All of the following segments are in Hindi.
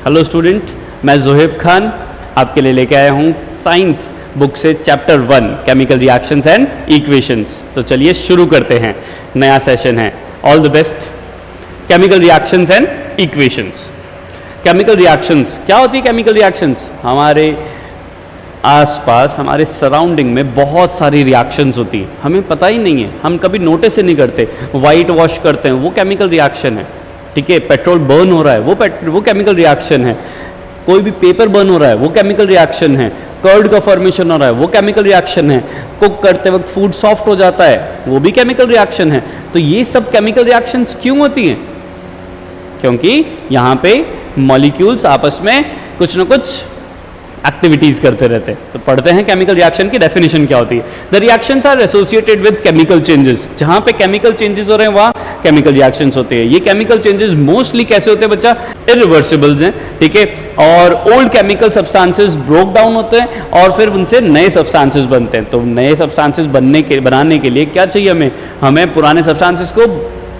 हेलो स्टूडेंट, मैं जोहेब खान आपके लिए लेके आया हूँ साइंस बुक से chapter 1 chemical reactions and equations. तो चलिए शुरू करते हैं, नया सेशन है। All the best. Chemical reactions and equations. Chemical reactions क्या होती है? केमिकल रिएक्शंस हमारे आसपास, हमारे सराउंडिंग में बहुत सारी रिएक्शंस होती हैं, हमें पता ही नहीं है, हम कभी नोटिस ही नहीं करते। वाइट वॉश करते हैं, वो केमिकल रिएक्शन है, ठीक है। पेट्रोल बर्न हो रहा है, वो केमिकल रिएक्शन है। कोई भी पेपर बर्न हो रहा है, वो केमिकल रिएक्शन है। कर्ड का फॉर्मेशन हो रहा है, वो केमिकल रिएक्शन है। कुक करते वक्त फूड सॉफ्ट हो जाता है, वो भी केमिकल रिएक्शन है। तो ये सब केमिकल रिएक्शंस क्यों होती हैं? क्योंकि यहाँ पे मॉलिक्यूल्स आपस में कुछ ना कुछ एक्टिविटीज करते रहते हैं। तो पढ़ते हैं केमिकल रिएक्शन की डेफिनेशन क्या होती है। The reactions are associated with chemical changes. जहां पे केमिकल चेंजेस हो रहे हैं वहां केमिकल रिएक्शंस होते हैं। ये केमिकल चेंजेस मोस्टली कैसे होते हैं बच्चा? इरिवर्सिबल्स हैं, ठीक है। और old chemical substances broke down होते हैं और फिर उनसे नए सब्सटेंसेस बनते हैं। तो नए सब्सटेंसेस बनाने के लिए क्या चाहिए हमें पुराने सब्सटेंसेस को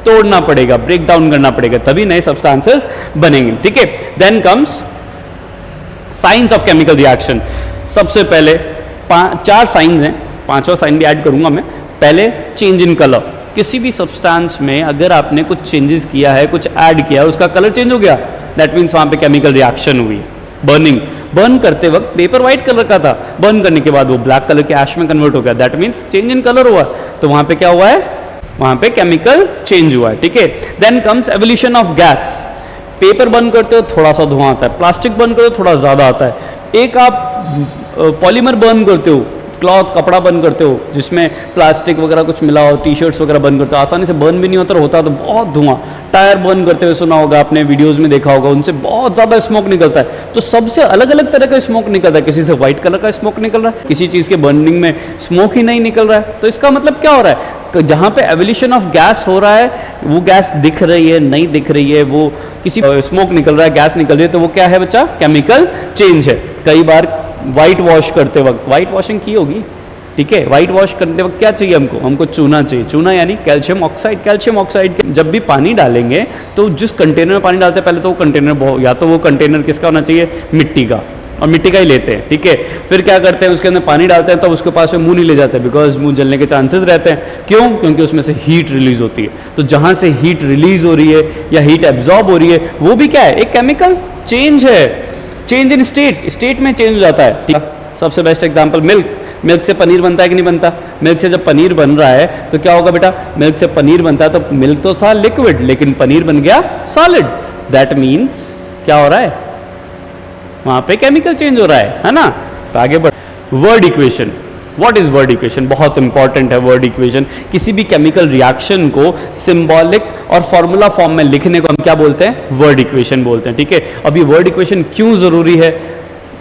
तोड़ना पड़ेगा, ब्रेक डाउन करना पड़ेगा, तभी नए सब्सटेंसेस बनेंगे, ठीक है। Then comes signs of chemical reaction. सबसे पहले 4 साइंस हैं, 5वां साइन भी ऐड करूंगा मैं। पहले चेंज इन कलर। किसी भी सब्सटेंस में अगर आपने कुछ चेंजेस किया है, कुछ ऐड किया है, उसका कलर चेंज हो गया, दैट मीन्स वहां पे केमिकल रिएक्शन हुई। बर्निंग, बर्न करते वक्त पेपर व्हाइट कलर का था, बर्न करने के बाद वो ब्लैक कलर के ऐश में कन्वर्ट हो गया, that means change in colour हुआ। तो वहां पे क्या हुआ है? वहां पे केमिकल चेंज हुआ है, ठीक है। Then comes evolution of gas. Paper burn करते हो थोड़ा सा धुआं आता है, प्लास्टिक बर्न करते हो थोड़ा ज्यादा आता है। एक आप पॉलीमर बर्न करते हो, क्लॉथ कपड़ा बर्न करते हो जिसमें प्लास्टिक वगैरह कुछ मिला हो, टी शर्ट्स वगैरह बर्न करते हो, आसानी से बर्न भी नहीं होता तो बहुत धुआं। टायर बर्न करते हुए सुना होगा आपने, वीडियोस में देखा होगा, उनसे बहुत ज्यादा स्मोक निकलता है। तो सबसे अलग अलग तरह का स्मोक निकलता है। किसी से व्हाइट कलर का स्मोक निकल रहा है, किसी चीज के बर्निंग में स्मोक ही नहीं निकल रहा है। तो इसका मतलब क्या हो रहा है? जहां पे एवोल्यूशन ऑफ गैस हो रहा है, वो गैस दिख रही है, नहीं दिख रही है, वो किसी स्मोक निकल रहा है, गैस निकल रही है, तो वो क्या है बच्चा? केमिकल चेंज है। कई बार व्हाइट वॉश करते वक्त, व्हाइट वॉशिंग की होगी, ठीक है। व्हाइट वॉश करते वक्त क्या चाहिए हमको चूना चाहिए। चूना यानी कैल्शियम ऑक्साइड। कैल्शियम ऑक्साइड जब भी पानी डालेंगे तो जिस कंटेनर में पानी डालते हैं, पहले तो वो कंटेनर, या तो वो कंटेनर किसका होना चाहिए? मिट्टी का, और मिट्टी का ही लेते हैं, ठीक है। फिर क्या करते हैं? उसके अंदर पानी डालते हैं तो उसके पास में मुंह नहीं ले जाते, बिकॉज मुंह जलने के चांसेस रहते हैं। क्यों? क्योंकि उसमें से हीट रिलीज होती है। तो जहां से हीट रिलीज हो रही है या हीट एब्जॉर्ब हो रही है, वो भी क्या है? एक केमिकल चेंज है। चेंज इन स्टेट में चेंज हो जाता है, ठीक है। सबसे बेस्ट एग्जाम्पल मिल्क से पनीर बनता है कि नहीं बनता? मिल्क से जब पनीर बन रहा है तो क्या होगा बेटा? मिल्क से पनीर बनता है तो मिल्क तो था लिक्विड, लेकिन पनीर बन गया सॉलिड। दैट मीन्स क्या हो रहा है? वहां पे केमिकल चेंज हो रहा है ना। तो आगे बढ़। Word equation. What is word equation? बहुत इंपॉर्टेंट है वर्ड इक्वेशन। किसी भी केमिकल रिएक्शन को सिंबॉलिक और फॉर्मूला फॉर्म में लिखने को हम क्या बोलते हैं? वर्ड इक्वेशन बोलते हैं, ठीक है। अब ये वर्ड इक्वेशन क्यों जरूरी है?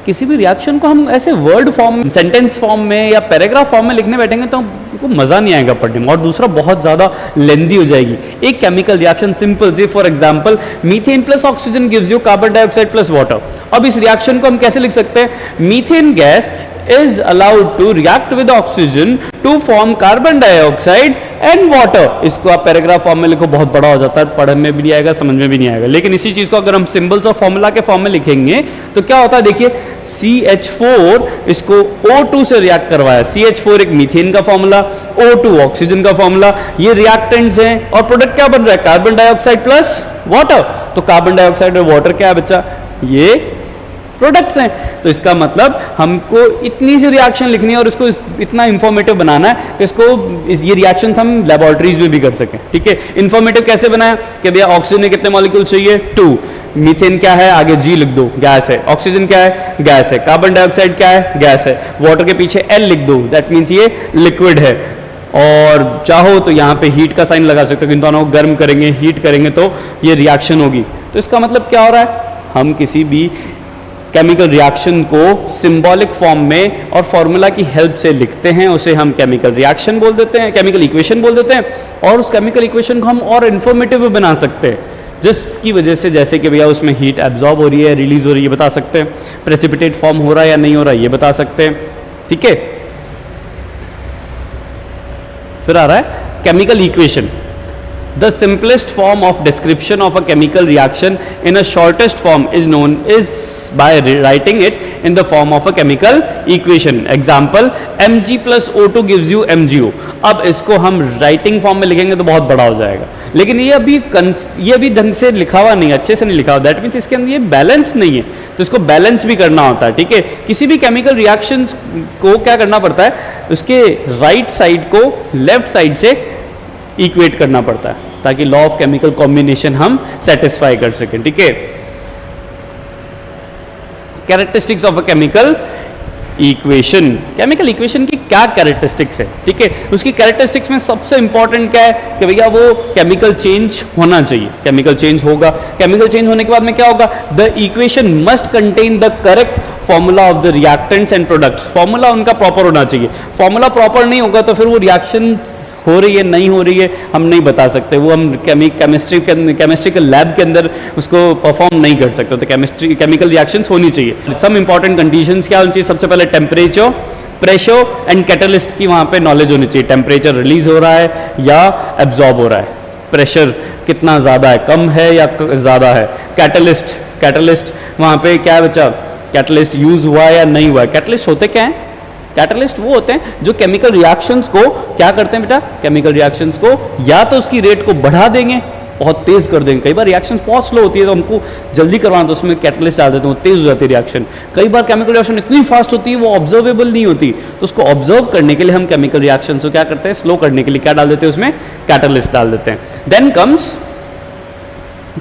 किसी भी रिएक्शन को हम ऐसे वर्ड फॉर्म, सेंटेंस फॉर्म में या पैराग्राफ फॉर्म में लिखने बैठेंगे तो हमको मजा नहीं आएगा पढ़ने में, और दूसरा बहुत ज्यादा लेंदी हो जाएगी। एक केमिकल रिएक्शन सिंपल सी, for example methane plus oxygen gives you carbon dioxide plus water. अब इस रिएक्शन को हम कैसे लिख सकते हैं? Methane gas is allowed to react with oxygen to form carbon dioxide and water। इसको आप पैराग्राफ फॉर्म में लिखो, बहुत बड़ा हो जाता है, पढ़ने में भी नहीं आएगा, समझ में भी नहीं आएगा। लेकिन इसी चीज को अगर हम सिंबल्स और फॉर्मूला के फॉर्म में लिखेंगे तो क्या होता है? देखिए, CH4 इसको O2 से रिएक्ट करवाया। CH4 एक मीथेन का फॉर्मूला, O2 ऑक्सीजन का फॉर्मूला, ये रिएक्टेंट्स हैं, और प्रोडक्ट क्या बन रहा है? Carbon dioxide plus water. तो कार्बन डाइऑक्साइड और वाटर क्या है बच्चा? ये प्रोडक्ट्स हैं। तो इसका मतलब हमको इतनी सी रिएक्शन लिखनी है और इसको इतना इंफॉर्मेटिव बनाना है कि ये रिएक्शंस हम लेबोरेटरीज में भी कर सकें, ठीक है। इंफॉर्मेटिव कैसे बनाया कि भैया ऑक्सीजन में कितने मॉलिक्यूल चाहिए? 2। मीथेन क्या है? आगे G लिख दो, गैस है। ऑक्सीजन क्या है? गैस है। कार्बन डाइऑक्साइड क्या है? गैस है। वाटर के पीछे L लिख दो, दैट मीन्स ये लिक्विड है। और चाहो तो यहाँ पे हीट का साइन लगा सकते हो, इन दोनों को गर्म करेंगे, हीट करेंगे तो ये रिएक्शन होगी। तो इसका मतलब क्या हो रहा है? हम किसी भी केमिकल रिएक्शन को सिंबॉलिक फॉर्म में और फॉर्मूला की हेल्प से लिखते हैं, उसे हम केमिकल रिएक्शन बोल देते हैं, केमिकल इक्वेशन बोल देते हैं। और उस केमिकल इक्वेशन को हम और इन्फॉर्मेटिव बना सकते हैं, जिसकी वजह से जैसे कि भैया उसमें हीट एब्जॉर्ब हो रही है, रिलीज हो रही है, बता सकते हैं। प्रेसिपिटेट फॉर्म हो रहा है या नहीं हो रहा है, ये बता सकते हैं, ठीक है। फिर आ रहा है chemical equation. The simplest form of description of a chemical reaction in a shortest form is known is by writing it in the form of a chemical equation. Example, Mg plus O2 gives you MgO. अब इसको हम राइटिंग फॉर्म में लिखेंगे तो बहुत बड़ा हो जाएगा, लेकिन ये अभी ढंग से लिखा हुआ नहीं, अच्छे से नहीं लिखा हुआ, दैट मीन्स इसके अंदर ये बैलेंस नहीं है, तो इसको बैलेंस भी करना होता है, ठीक है। किसी भी केमिकल रिएक्शंस को क्या करना पड़ता है, उसके राइट साइड को लेफ्ट साइड से इक्वेट करना पड़ता है ताकि लॉ ऑफ केमिकल कॉम्बिनेशन हम सेटिस्फाई कर सकें, ठीक है। Characteristics of a chemical equation, chemical equation की क्या कैरेक्टरिस्टिक्स है, ठीक है। उसकी कैरेक्टरिस्टिक्स में सबसे इंपॉर्टेंट क्या है कि भैया वो केमिकल चेंज होना चाहिए, केमिकल चेंज होगा, केमिकल चेंज होने के बाद में क्या होगा, the equation must contain the correct formula of the reactants and products. Formula उनका प्रॉपर होना चाहिए, फॉर्मूला प्रॉपर नहीं होगा तो फिर वो रिएक्शन हो रही है नहीं हो रही है हम नहीं बता सकते, वो हम केमिस्ट्री के लैब के अंदर उसको परफॉर्म नहीं कर सकते, तो केमिकल रिएक्शंस होनी चाहिए। सम इंपॉर्टेंट कंडीशंस क्या होनी चाहिए, सबसे पहले टेम्परेचर, प्रेशर एंड कैटलिस्ट की वहाँ पे नॉलेज होनी चाहिए। टेम्परेचर रिलीज हो रहा है या एब्जॉर्ब हो रहा है, प्रेशर कितना ज़्यादा है, कम है या ज़्यादा है, कैटलिस्ट वहाँ पे क्या है बच्चा, कैटलिस्ट यूज हुआ है या नहीं हुआ है। कैटलिस्ट होते क्या हैं, कैटलिस्ट वो होते हैं जो केमिकल रिएक्शंस को क्या करते हैं बेटा, केमिकल रिएक्शंस को या तो उसकी रेट को बढ़ा देंगे, बहुत तेज कर देंगे। कई बार रिएक्शंस बहुत स्लो होती है तो हमको जल्दी करवाना तो उसमें कैटलिस्ट डाल देते हैं, वो तेज हो जाती है रिएक्शन। कई बार केमिकल रिएक्शन इतनी फास्ट होती है वो ऑब्जर्वेबल नहीं होती, तो उसको ऑब्जर्व करने के लिए हम केमिकल रिएक्शन को क्या करते हैं, स्लो करने के लिए क्या डाल देते हैं, उसमें कैटलिस्ट डाल देते हैं। Then comes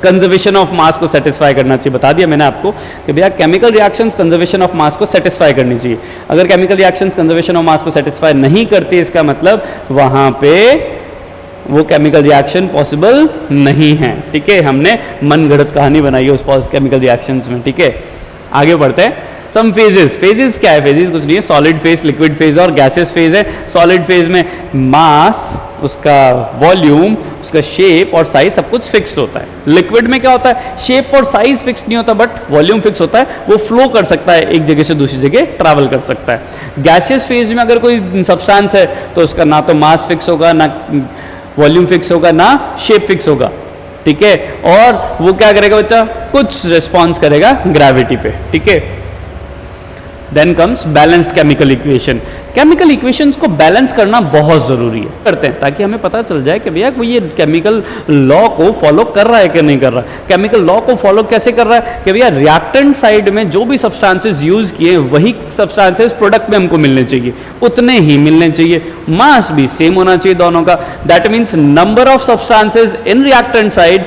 conservation of mass को सेटिस्फाई करना चाहिए। बता दिया मैंने आपको कि भैया chemical reactions conservation of mass को सेटिस्फाई करनी चाहिए। अगर chemical reactions conservation of mass को सेटिस्फाई नहीं करती, इसका मतलब वहां पे वो केमिकल रिएक्शन पॉसिबल नहीं है, ठीक है। हमने मनगढ़ंत कहानी बनाई है उस केमिकल रिएक्शंस में, ठीक है। आगे बढ़ते हैं। सम फेजेस, फेजेस क्या है, फेजेस कुछ नहीं है, सॉलिड फेज, लिक्विड फेज और गैसेस फेज है। सॉलिड फेज में मास, उसका वॉल्यूम, उसका शेप और साइज सब कुछ फिक्स्ड होता है। लिक्विड में क्या होता है, शेप और साइज फिक्स्ड नहीं होता बट वॉल्यूम फिक्स होता है, वो फ्लो कर सकता है, एक जगह से दूसरी जगह ट्रैवल कर सकता है। गैसियस फेज में अगर कोई सब्सटेंस है तो उसका ना तो मास फिक्स होगा, ना वॉल्यूम फिक्स होगा, ना शेप फिक्स होगा, ठीक है। और वो क्या करेगा बच्चा, कुछ रिस्पॉन्स करेगा ग्रेविटी पे, ठीक है। Then comes balanced chemical equation. Chemical equations को बैलेंस करना बहुत जरूरी है, करते हैं ताकि हमें पता चल जाए कि भैया वो ये केमिकल लॉ को फॉलो कर रहा है कि नहीं कर रहा। केमिकल लॉ को फॉलो कैसे कर रहा है कि भैया रिएक्टेंट साइड में जो भी सब्सटेंसेस यूज किए वही सब्सटेंसेस प्रोडक्ट में हमको मिलने चाहिए, उतने ही मिलने चाहिए। मास भी सेम होना चाहिए दोनों का, that means number of substances in reactant side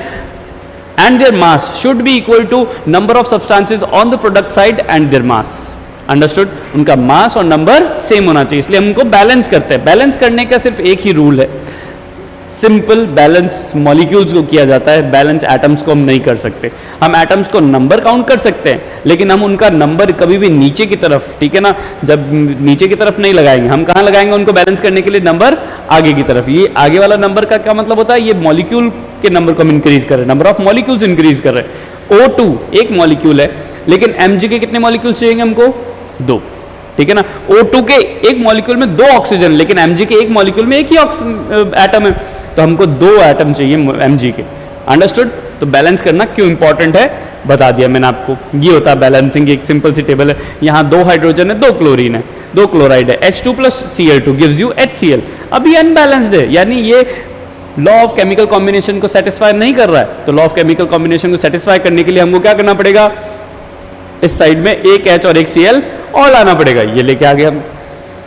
and their mass should be equal to number of substances on the product side and their mass. Understood, उनका मास और नंबर सेम होना चाहिए, इसलिए हम उनको बैलेंस करते हैं। बैलेंस करने का सिर्फ एक ही रूल है, सिंपल बैलेंस मॉलिक्यूल्स को किया जाता है, बैलेंस एटम्स को हम नहीं कर सकते। हम एटम्स को नंबर काउंट कर सकते हैं लेकिन हम उनका नंबर कभी भी नीचे की तरफ, ठीक है ना, जब नीचे की तरफ नहीं लगाएंगे, हम कहाँ लगाएंगे उनको बैलेंस करने के लिए, नंबर आगे की तरफ। ये आगे वाला नंबर का क्या मतलब होता है, ये मॉलिक्यूल के नंबर को हम इंक्रीज कर रहे हैं, नंबर ऑफ मॉलिक्यूल्स इंक्रीज कर रहे हैं। O2 एक मॉलिक्यूल है लेकिन Mg के कितने मॉलिक्यूल्स चाहिए हमको, 2, ठीक है ना। O2 के एक मॉलिक्यूल में 2 ऑक्सीजन, लेकिन Mg के एक मॉलिक्यूल में एक ही एटम है, तो हमको 2 एटम चाहिए Mg के। अंडरस्टूड, तो बैलेंस करना क्यों इंपॉर्टेंट है बता दिया मैंने आपको। ये होता है बैलेंसिंग, एक सिंपल सी टेबल है। यहाँ 2 हाइड्रोजन है, 2 क्लोरीन है, 2 क्लोराइड है, H2 + Cl2 gives you HCl। अभी अनबैलेंस्ड है, यानी ये लॉ ऑफ केमिकल कॉम्बिनेशन को सेटिस्फाई नहीं कर रहा है। तो लॉ ऑफ केमिकल कॉम्बिनेशन को सेटिस्फाई करने के लिए हमको क्या करना पड़ेगा, इस साइड में एक H और एक Cl और लाना पड़ेगा, ये लेके आ गए हम।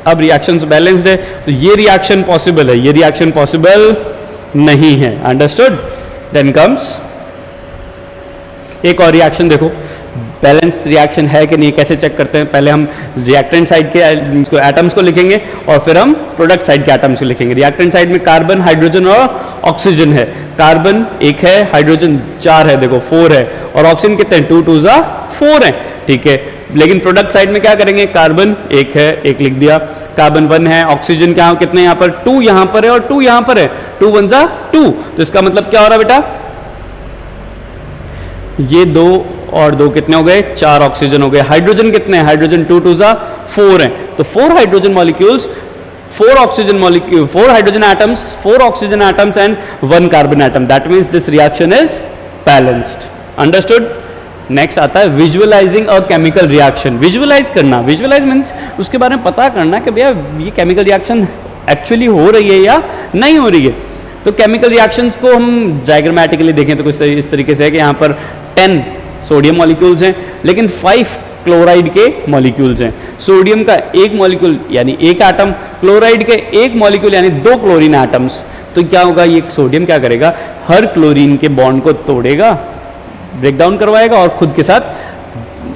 अब रिएक्शंस बैलेंस्ड है तो ये रिएक्शन पॉसिबल है, ये रिएक्शन पॉसिबल नहीं है। अंडरस्टूड। देन कम्स एक और रिएक्शन, देखो बैलेंस रिएक्शन है कि नहीं, कैसे चेक करते हैं। पहले हम रिएक्टेंट साइड के एटम्स को लिखेंगे और फिर हम प्रोडक्ट साइड के एटम्स को लिखेंगे। रिएक्टेंट साइड में कार्बन, हाइड्रोजन और ऑक्सीजन है। कार्बन 1 है, हाइड्रोजन 4 है, देखो 4 है, और ऑक्सीजन कितने हैं, 2 2 4 है, ठीक है। लेकिन प्रोडक्ट साइड में क्या करेंगे, कार्बन 1 है, 1 लिख दिया, कार्बन 1 है, ऑक्सीजन क्या कितने यहाँ पर, 2 यहाँ पर है और 2 यहाँ पर है, 2 1 2। तो इसका मतलब क्या हो रहा है बेटा, ये 2 और 2 कितने हो गए, 4 ऑक्सीजन हो गए। हाइड्रोजन कितने हैं, हाइड्रोजन 2 2 4 है, तो 4 hydrogen molecules 4 oxygen molecule, 4 hydrogen atoms, 4 oxygen atoms and 1 carbon atom. That means this reaction is balanced. Understood? Next आता है visualizing a chemical reaction. Visualize करना, विजुअलाइज मीन्स उसके बारे में पता करना कि भैया ये केमिकल रिएक्शन एक्चुअली हो रही है या नहीं हो रही है. तो केमिकल रिएक्शंस को हम डायग्रामेटिकली देखें तो कुछ इस तरीके से है कि यहाँ पर 10 सोडियम मॉलिक्यूल्स हैं लेकिन 5 क्लोराइड के मॉलिक्यूल्स हैं. सोडियम का एक मॉलिक्यूल यानी एक एटम, क्लोराइड के एक मॉलिक्यूल यानी 2 क्लोरीन एटम्स. तो क्या होगा, ये सोडियम क्या करेगा, हर क्लोरीन के बॉन्ड को तोड़ेगा, ब्रेक डाउन करवाएगा और खुद के साथ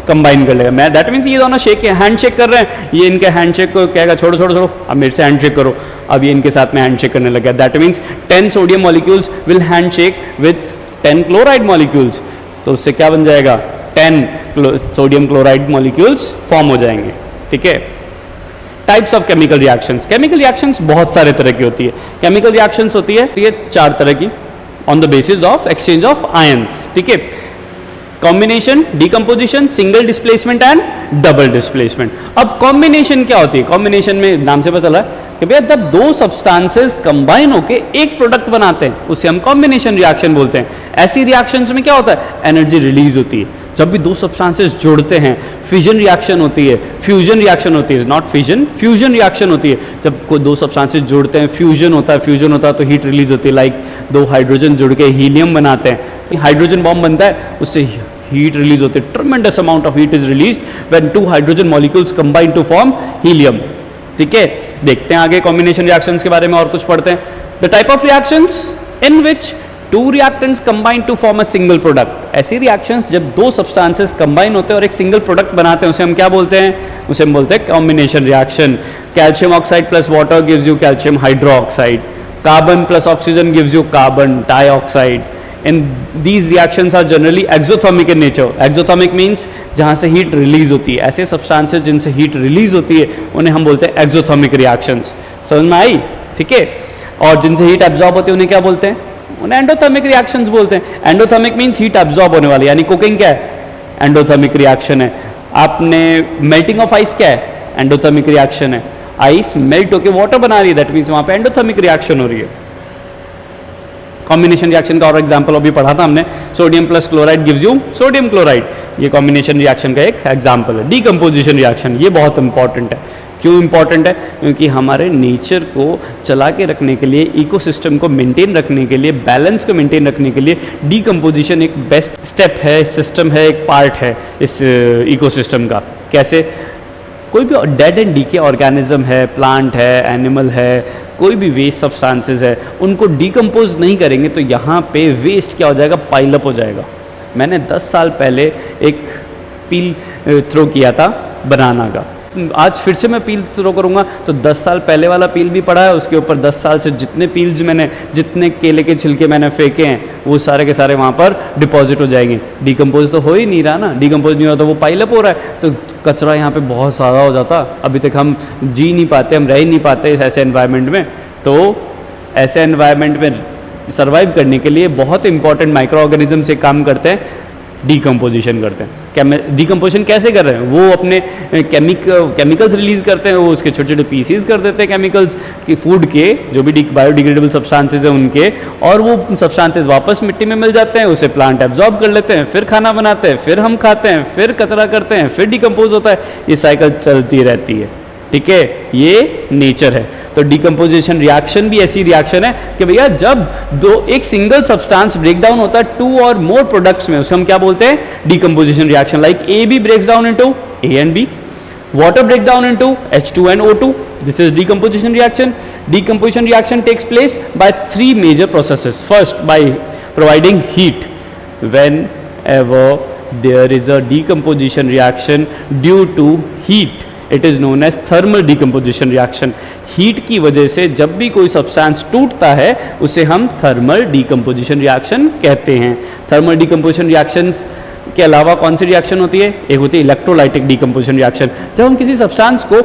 कंबाइन कर लेगा. मैं दैट मीन्स ये दोनों हैंड शेक कर रहे हैं, ये इनके हैंड शेक को कहेगा छोड़ो छोड़ो छोड़ो, अब मेरे से हैंड शेक करो. अब ये इनके साथ में हैंड शेक करने लगा. That means 10 sodium molecules will hand shake with 10 chloride molecules. तो उससे क्या बन जाएगा, 10 सोडियम क्लोराइड मॉलिक्यूल्स फॉर्म हो जाएंगे. ठीक है. Types of chemical reactions. Chemical reactions बहुत सारे तरह की होती है. केमिकल रिएक्शंस होती है ये 4 तरह की on the basis of exchange of ions. ठीक है. Combination, decomposition, single displacement and double displacement. अब कॉम्बिनेशन क्या होती है, कॉम्बिनेशन में नाम से पता चला कि भैया जब 2 सब्सटेंसेस कंबाइन होकर एक प्रोडक्ट बनाते हैं उसे हम कॉम्बिनेशन रिएक्शन बोलते हैं. ऐसी रिएक्शंस में क्या होता है, एनर्जी रिलीज होती है. जब भी 2 सब्सटेंसेस जुड़ते हैं फिजन रिएक्शन होती है, फ्यूजन रिएक्शन होती है, नॉट फिजन, फ्यूजन रिएक्शन होती है. जब कोई 2 सब्सटेंसेस जुड़ते हैं फ्यूजन होता है, फ्यूजन होता है तो हीट रिलीज होती है. लाइक 2 हाइड्रोजन जुड़ के हीलियम बनाते हैं, हाइड्रोजन बॉम्ब बनता है, उससे हीट रिलीज होती है. Tremendous amount of heat is released when 2 hydrogen molecules combine to form helium. ठीक है. देखते हैं आगे कॉम्बिनेशन रिएक्शंस के बारे में और कुछ पढ़ते हैं. The type of reactions in which 2 reactants combine to form a single product. ऐसी रिएक्शंस जब 2 सब्सटेंसेस कंबाइन होते हैं और एक सिंगल प्रोडक्ट बनाते हैं उसे हम क्या बोलते हैं, उसे हम बोलते हैं combination reaction. Calcium oxide plus water gives you calcium hydroxide. Carbon plus oxygen gives you carbon dioxide. And these reactions are generally exothermic in nature. Exothermic means जहाँ से हीट रिलीज होती है. ऐसे सब्सटेंसेस जिनसे हीट रिलीज होती है उन्हें हम बोलते हैं एक्सोथर्मिक रिएक्शंस. समझ में आई? ठीक है. और जिनसे हीट एब्जॉर्ब होती है उन्हें क्या बोलते हैं, उन्हें एंडोथर्मिक रिएक्शंस बोलते हैं. एंडोथर्मिक मीन्स हीट एब्जॉर्ब होने वाली, यानी कुकिंग क्या है, एंडोथर्मिक रिएक्शन है. आपने मेल्टिंग ऑफ आइस क्या है, एंडोथर्मिक रिएक्शन है. आइस मेल्ट होकर वाटर बना रही है, दैट मीन्स वहाँ पे एंडोथर्मिक रिएक्शन हो रही है. कॉम्बिनेशन रिएक्शन का और एग्जांपल अभी पढ़ा था हमने, sodium plus chloride gives you sodium chloride. ये कॉम्बिनेशन रिएक्शन का एक एग्जांपल है. डीकम्पोजिशन रिएक्शन, ये बहुत इंपॉर्टेंट है. क्यों इंपॉर्टेंट है, क्योंकि हमारे नेचर को चला के रखने के लिए, इकोसिस्टम को मेंटेन रखने के लिए, बैलेंस को मेंटेन रखने के लिए डीकम्पोजिशन एक बेस्ट स्टेप है, सिस्टम है, एक पार्ट है इस इकोसिस्टम का. कैसे, कोई भी डेड एंड डीके ऑर्गेनिज्म है, प्लांट है, एनिमल है, कोई भी वेस्ट सब्सटेंसेस है, उनको डीकम्पोज नहीं करेंगे तो यहाँ पे वेस्ट क्या हो जाएगा, पाइलअप हो जाएगा. मैंने 10 साल पहले एक पील थ्रो किया था बनाना का, आज फिर से मैं पील थ्रो करूँगा तो 10 साल पहले वाला पील भी पड़ा है, उसके ऊपर 10 साल से जितने पील्स मैंने, जितने केले के छिलके मैंने फेंके हैं वो सारे के सारे वहाँ पर डिपॉजिट हो जाएंगे. डीकम्पोज तो हो ही नहीं रहा ना, डीकम्पोज नहीं हो तो वो पाइलअप हो रहा है, तो कचरा यहाँ पे बहुत सारा हो जाता. अभी तक हम जी नहीं पाते, हम रह ही नहीं पाते ऐसे एनवायरनमेंट में. तो ऐसे एनवायरनमेंट में सर्वाइव करने के लिए बहुत इंपॉर्टेंट माइक्रो ऑर्गेनिज्म से काम करते हैं, डीकम्पोजिशन करते हैं. डीकम्पोजिशन कैसे कर रहे हैं, वो अपने केमिकल्स रिलीज करते हैं, वो उसके छोटे छोटे पीसीज कर देते हैं केमिकल्स की, फूड के जो भी बायोडिग्रेडेबल सब्सटेंसेज हैं उनके, और वो सब्सटेंसेज वापस मिट्टी में मिल जाते हैं, उसे प्लांट एब्जॉर्ब कर लेते हैं, फिर खाना बनाते हैं, फिर हम खाते हैं, फिर कचरा करते हैं, फिर डीकम्पोज होता है. ये साइकिल चलती रहती है. ठीक है. ये नेचर है. तो डीकम्पोजिशन रिएक्शन भी ऐसी रिएक्शन है कि भैया जब एक सिंगल सब्सटेंस ब्रेक डाउन होता है 2 और मोर प्रोडक्ट्स में, उसे हम क्या बोलते हैं, decomposition reaction. Like a b breaks down into a and b, water break down into H2 and O2. This is decomposition reaction. Decomposition reaction takes place by 3 major processes. First, by providing heat. Whenever there is a decomposition reaction due to heat, it is known as thermal decomposition reaction. Heat की वजह से जब भी कोई सब्सटेंस टूटता है उसे हम थर्मल डीकम्पोजिशन रिएक्शन कहते हैं. थर्मल डीकम्पोजिशन रिएक्शन के अलावा कौन सी रिएक्शन होती है, एक होती है इलेक्ट्रोलाइटिक डीकम्पोजिशन रिएक्शन. जब हम किसी सब्सटेंस को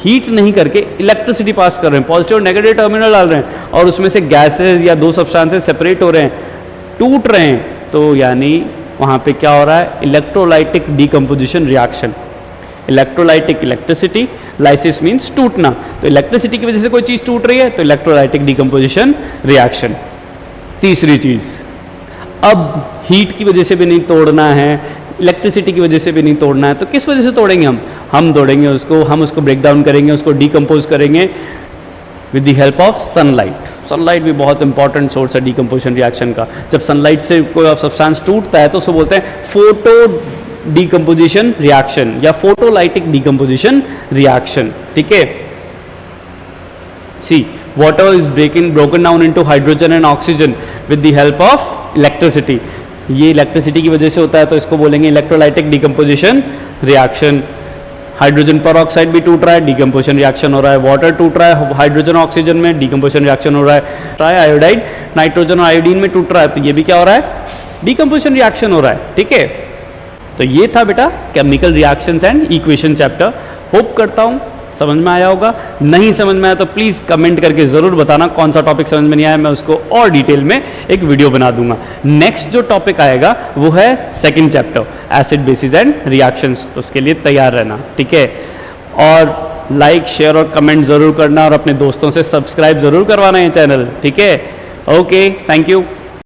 हीट नहीं करके इलेक्ट्रिसिटी पास कर रहे हैं, पॉजिटिव और नेगेटिव टर्मिनल डाल रहे हैं, और उसमें से गैसेज या 2 सब्सटेंसेस सेपरेट हो रहे हैं, टूट रहे हैं, तो यानी वहाँ पे क्या हो रहा है, electrolytic decomposition reaction. Electrolytic electricity, lysis means टूटना, तो इलेक्ट्रिसिटी की वजह से कोई चीज़ टूट रही है तो इलेक्ट्रोलाइटिक डिकम्पोजिशन रिएक्शन। तीसरी चीज़, अब हीट की वजह से भी नहीं तोड़ना है, इलेक्ट्रिसिटी की वजह से भी नहीं तोड़ना है, तो किस वजह से तोड़ेंगे हम तोड़ेंगे उसको, हम उसको ब्रेक डाउन करेंगे, उसको डिकम्पोज करेंगे with the help of sunlight. Sunlight भी बहुत इंपॉर्टेंट सोर्स है डिकम्पोजिशन रिएक्शन का। जब सनलाइट से कोई सब्सटेंस टूटता है तो उसको बोलते हैं फोटो डिकम्पोजिशन रिएक्शन या फोटोलाइटिक डिकम्पोजिशन रिएक्शन, ठीक है। See water is broken down into hydrogen and oxygen with the help of electricity. ये इलेक्ट्रिसिटी की वजह से होता है तो इसको बोलेंगे electrolytic decomposition reaction. Hydrogen peroxide भी टूट रहा है, डिकम्पोजिशन रिएक्शन हो रहा है। वाटर टूट रहा है हाइड्रोजन ऑक्सीजन में, डिकम्पोजिशन रिएक्शन हो रहा है। आयोडाइड नाइट्रोजन और आयोडीन में टूट रहा है तो ये भी क्या हो रहा है, डिकम्पोजिशन रिएक्शन हो रहा है, ठीक है। तो ये था बेटा chemical reactions and equation chapter. Hope करता हूँ समझ में आया होगा। नहीं समझ में आया तो प्लीज़ कमेंट करके ज़रूर बताना कौन सा टॉपिक समझ में नहीं आया, मैं उसको और डिटेल में एक वीडियो बना दूंगा। नेक्स्ट जो टॉपिक आएगा वो है second chapter, acid basis and reactions, तो उसके लिए तैयार रहना, ठीक है। और लाइक शेयर और कमेंट ज़रूर करना और अपने दोस्तों से सब्सक्राइब ज़रूर करवाना ये चैनल, ठीक है। Okay, thank you.